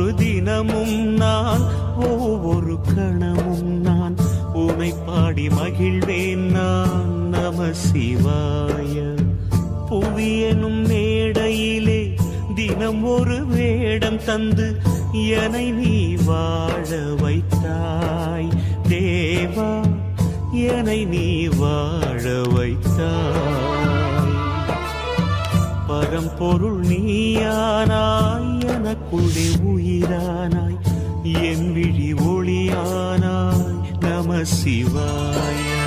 ஒவ்வொரு தினமும் நான் ஒவ்வொரு கணமும் நான் உனை பாடி மகிழ்வேன் நான். நம சிவாய. புவியனும் மேடையிலே தினம் ஒரு வேடம் தந்து என்னை நீ வாழ வைத்தாய் தேவா, என்னை நீ வாழ வைத்தாய். பரம்பொருள் நீயானாய், எனக்குள்ளே உயிரானாய், என் விழி ஒளியானாய். நம சிவாய.